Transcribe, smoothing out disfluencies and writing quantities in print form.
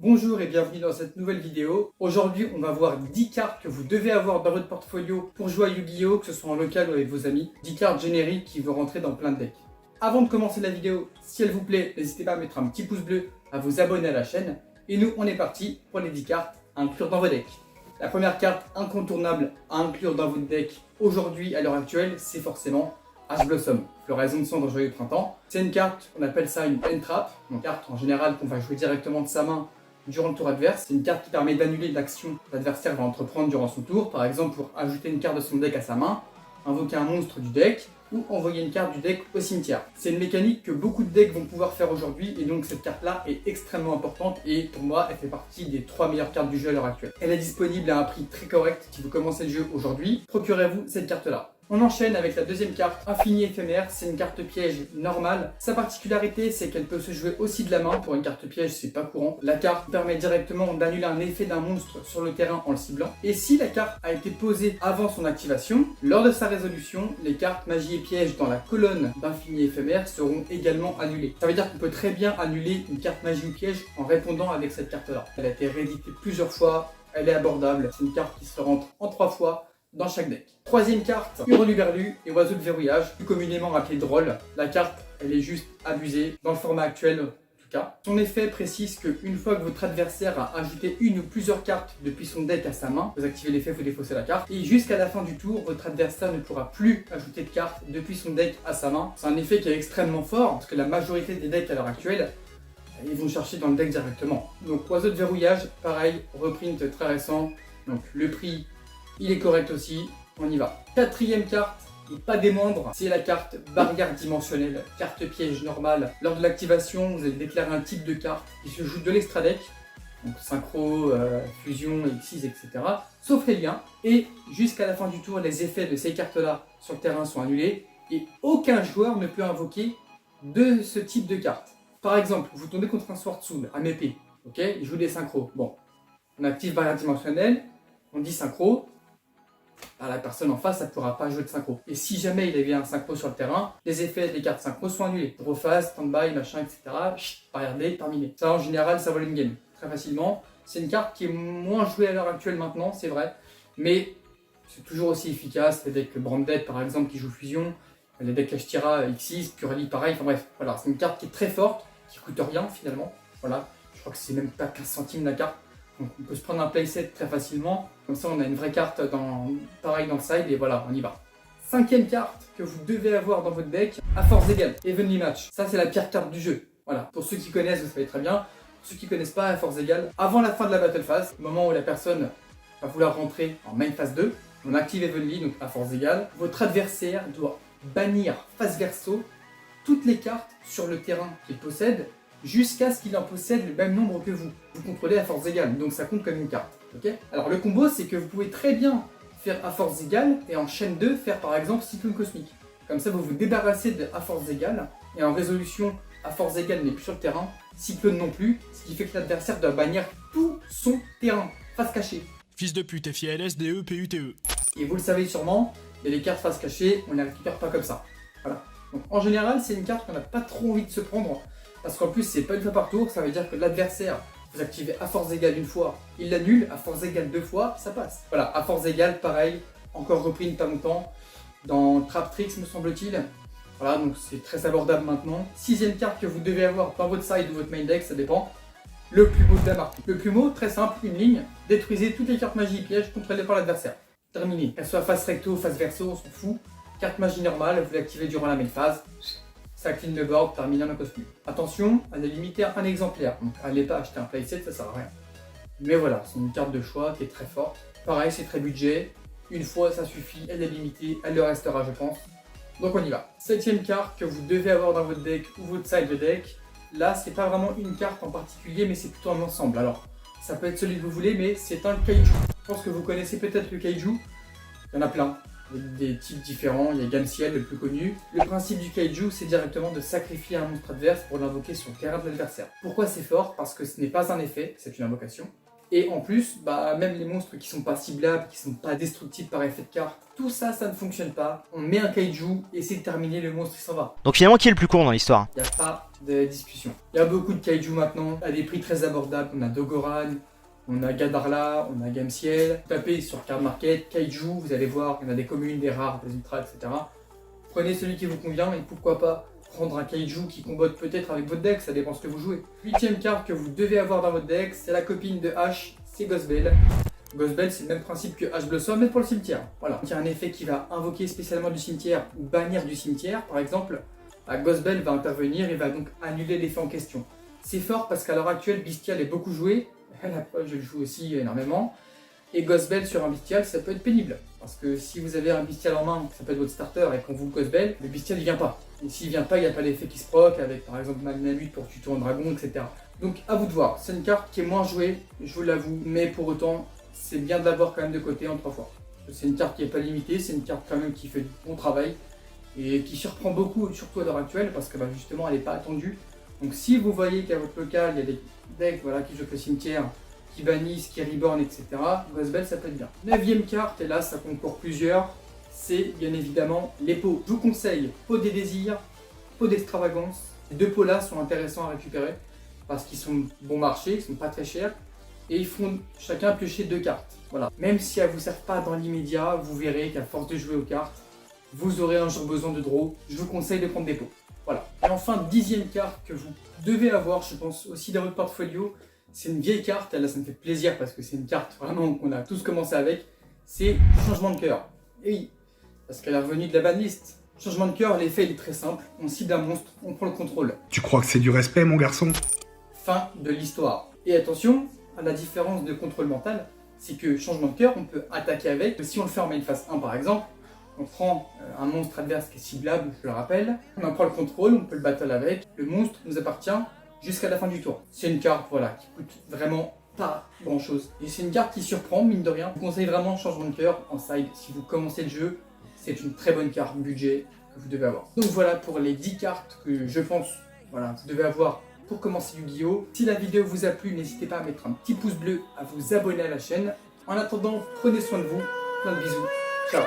Bonjour et bienvenue dans cette nouvelle vidéo. Aujourd'hui, on va voir 10 cartes que vous devez avoir dans votre portfolio pour jouer à Yu-Gi-Oh! Que ce soit en local ou avec vos amis. 10 cartes génériques qui vont rentrer dans plein de decks. Avant de commencer la vidéo, si elle vous plaît, n'hésitez pas à mettre un petit pouce bleu, à vous abonner à la chaîne. Et nous, on est parti pour les 10 cartes à inclure dans vos decks. La première carte incontournable à inclure dans votre deck aujourd'hui, à l'heure actuelle, c'est forcément Ash Blossom, floraison de cendre joyeux printemps. C'est une carte, on appelle ça une end trap, une carte en général qu'on va jouer directement de sa main durant le tour adverse. C'est une carte qui permet d'annuler l'action que l'adversaire va entreprendre durant son tour, par exemple pour ajouter une carte de son deck à sa main, invoquer un monstre du deck ou envoyer une carte du deck au cimetière. C'est une mécanique que beaucoup de decks vont pouvoir faire aujourd'hui et donc cette carte-là est extrêmement importante et pour moi elle fait partie des 3 meilleures cartes du jeu à l'heure actuelle. Elle est disponible à un prix très correct si vous commencez le jeu aujourd'hui. Procurez-vous cette carte-là. On enchaîne avec la deuxième carte, Infini Éphémère. C'est une carte piège normale. Sa particularité, c'est qu'elle peut se jouer aussi de la main. Pour une carte piège, c'est pas courant. La carte permet directement d'annuler un effet d'un monstre sur le terrain en le ciblant. Et si la carte a été posée avant son activation, lors de sa résolution, les cartes magie et piège dans la colonne d'Infini Éphémère seront également annulées. Ça veut dire qu'on peut très bien annuler une carte magie ou piège en répondant avec cette carte-là. Elle a été rééditée plusieurs fois, elle est abordable. C'est une carte qui se rentre en 3 fois dans chaque deck. Troisième carte, Hurluberlu et Oiseau de verrouillage, plus communément appelé Droll. La carte, elle est juste abusée, dans le format actuel en tout cas. Son effet précise qu'une fois que votre adversaire a ajouté une ou plusieurs cartes depuis son deck à sa main, vous activez l'effet, vous défaussez la carte, et jusqu'à la fin du tour, votre adversaire ne pourra plus ajouter de cartes depuis son deck à sa main. C'est un effet qui est extrêmement fort, parce que la majorité des decks à l'heure actuelle, ils vont chercher dans le deck directement. Donc Oiseau de verrouillage, pareil, reprint très récent, donc le prix il est correct aussi, on y va. Quatrième carte, et pas des moindres, c'est la carte barrière dimensionnelle, carte piège normale. Lors de l'activation, vous allez déclarer un type de carte qui se joue de l'extra deck, donc synchro, fusion, X6, etc. Sauf les liens, et jusqu'à la fin du tour, les effets de ces cartes-là sur le terrain sont annulés, et aucun joueur ne peut invoquer de ce type de carte. Par exemple, vous tombez contre un Sword Soul, un épée, ok, il joue des synchros. Bon, on active barrière dimensionnelle, on dit synchro. La personne en face, ça ne pourra pas jouer de synchro. Et si jamais il avait un synchro sur le terrain, les effets des cartes synchro sont annulés. Draw phase, stand-by, machin, etc. Barrière D, terminé. Ça, en général, ça vole une game très facilement. C'est une carte qui est moins jouée à l'heure actuelle maintenant, c'est vrai. Mais c'est toujours aussi efficace. Les decks Branded, par exemple, qui jouent fusion. Les decks Ashtira, X6, Curly, pareil. Enfin bref, voilà. C'est une carte qui est très forte, qui coûte rien finalement. Voilà. Je crois que c'est même pas 15 centimes la carte. Donc on peut se prendre un playset très facilement, comme ça on a une vraie carte pareil dans le side et voilà, on y va. Cinquième carte que vous devez avoir dans votre deck, à force égale, Evenly Match. Ça c'est la pire carte du jeu. Voilà, pour ceux qui connaissent, vous savez très bien. Pour ceux qui connaissent pas, à force égale, avant la fin de la battle phase, au moment où la personne va vouloir rentrer en main phase 2, on active Evenly, donc à force égale. Votre adversaire doit bannir face verso toutes les cartes sur le terrain qu'il possède, jusqu'à ce qu'il en possède le même nombre que vous. Vous contrôlez à force égale, donc ça compte comme une carte. Okay, alors le combo, c'est que vous pouvez très bien faire à force égale et en chaîne 2 faire par exemple cyclone cosmique. Comme ça, vous vous débarrassez de à force égale et en résolution, à force égale n'est plus sur le terrain, cyclone non plus, ce qui fait que l'adversaire doit bannir tout son terrain, face cachée. Fils de pute, FILSDE, PUTE. Et vous le savez sûrement, mais les cartes face cachée, on ne les récupère pas comme ça. Voilà. Donc en général, c'est une carte qu'on n'a pas trop envie de se prendre. Parce qu'en plus, c'est pas une fois par tour, ça veut dire que l'adversaire, vous activez à force égale une fois, il l'annule, à force égale 2 fois, ça passe. Voilà, à force égale, pareil, encore repris une pas longtemps, dans Trap Tricks me semble-t-il. Voilà, donc c'est très abordable maintenant. Sixième carte que vous devez avoir dans votre side ou votre main deck, ça dépend. Le plumeau de la marque. Le plumeau, très simple, une ligne, détruisez toutes les cartes magie et pièges contrôlées par l'adversaire. Terminé. Qu'elle soit face recto, face verso, on s'en fout. Carte magie normale, vous l'activez durant la main phase. Ça clean le board, terminé un costume. Attention, elle est limitée à un exemplaire, donc allez pas acheter un playset, ça sert à rien. Mais voilà, c'est une carte de choix qui est très forte. Pareil, c'est très budget, une fois ça suffit, elle est limitée, elle le restera je pense. Donc on y va. Septième carte que vous devez avoir dans votre deck ou votre side de deck. Là, c'est pas vraiment une carte en particulier, mais c'est plutôt un ensemble. Alors, ça peut être celui que vous voulez, mais c'est un kaiju. Je pense que vous connaissez peut-être le kaiju, il y en a plein. Des types différents, il y a Gamciel le plus connu. Le principe du kaiju, c'est directement de sacrifier un monstre adverse pour l'invoquer sur le terrain de l'adversaire. Pourquoi c'est fort? Parce que ce n'est pas un effet, c'est une invocation. Et en plus, même les monstres qui sont pas ciblables, qui sont pas destructibles par effet de carte, tout ça, ça ne fonctionne pas. On met un kaiju et c'est terminé, le monstre il s'en va. Donc finalement, qui est le plus con dans l'histoire? Il n'y a pas de discussion. Il y a beaucoup de kaiju maintenant, à des prix très abordables. On a Dogoran, on a Gadarla, on a Gameciel. Tapez sur Card Market, kaiju, vous allez voir, il y en a des communes, des rares, des ultras, etc. Prenez celui qui vous convient et pourquoi pas prendre un kaiju qui combotte peut-être avec votre deck, ça dépend ce que vous jouez. 8ème carte que vous devez avoir dans votre deck, c'est la copine de H, c'est Ghostbelle. Ghostbelle, c'est le même principe que H Blossom, mais pour le cimetière. Voilà. Il y a un effet qui va invoquer spécialement du cimetière ou bannir du cimetière. Par exemple, Ghostbelle va intervenir et va donc annuler l'effet en question. C'est fort parce qu'à l'heure actuelle, Bestial est beaucoup joué. La preuve, je le joue aussi énormément. Et Ghostbelle sur un Bestial, ça peut être pénible. Parce que si vous avez un Bestial en main, ça peut être votre starter, et qu'on vous Ghostbelle, le Bestial il vient pas. Et s'il vient pas, il n'y a pas d'effet qui se proc avec par exemple Magnamut pour tuto en dragon, etc. Donc à vous de voir. C'est une carte qui est moins jouée, je vous l'avoue, mais pour autant, c'est bien de l'avoir quand même de côté en 3 fois. C'est une carte qui n'est pas limitée, c'est une carte quand même qui fait du bon travail et qui surprend beaucoup, surtout à l'heure actuelle, parce que justement elle n'est pas attendue. Donc si vous voyez qu'à votre local, il y a des decks qui jouent le cimetière, qui bannissent, qui reborn, etc. Ghostbelle, ça peut être bien. 9ème carte, et là ça concourt plusieurs, c'est bien évidemment les pots. Je vous conseille pot des désirs, pot d'extravagance. Ces 2 pots-là sont intéressants à récupérer parce qu'ils sont bon marché, ils sont pas très chers et ils font chacun piocher 2 cartes. Voilà. Même si elles ne vous servent pas dans l'immédiat, vous verrez qu'à force de jouer aux cartes, vous aurez un jour besoin de draw. Je vous conseille de prendre des pots. Voilà. Et enfin, 10ème carte que vous devez avoir, je pense, aussi dans votre portfolio. C'est une vieille carte, là ça me fait plaisir parce que c'est une carte vraiment qu'on a tous commencé avec. C'est Changement de cœur. Et oui, parce qu'elle est revenue de la banlist. Changement de cœur, l'effet il est très simple. On cible un monstre, on prend le contrôle. Tu crois que c'est du respect, mon garçon? Fin de l'histoire. Et attention, à la différence de contrôle mental, c'est que Changement de cœur, on peut attaquer avec. Si on le fait en main phase 1 par exemple, on prend un monstre adverse qui est ciblable, je le rappelle. On en prend le contrôle, on peut le battle avec. Le monstre nous appartient jusqu'à la fin du tour. C'est une carte qui coûte vraiment pas grand chose. Et c'est une carte qui surprend, mine de rien. Je vous conseille vraiment Changement de cœur en side. Si vous commencez le jeu, c'est une très bonne carte budget que vous devez avoir. Donc voilà pour les 10 cartes que je pense vous devez avoir pour commencer Yu-Gi-Oh! Si la vidéo vous a plu, n'hésitez pas à mettre un petit pouce bleu, à vous abonner à la chaîne. En attendant, prenez soin de vous. Plein de bisous. Ciao.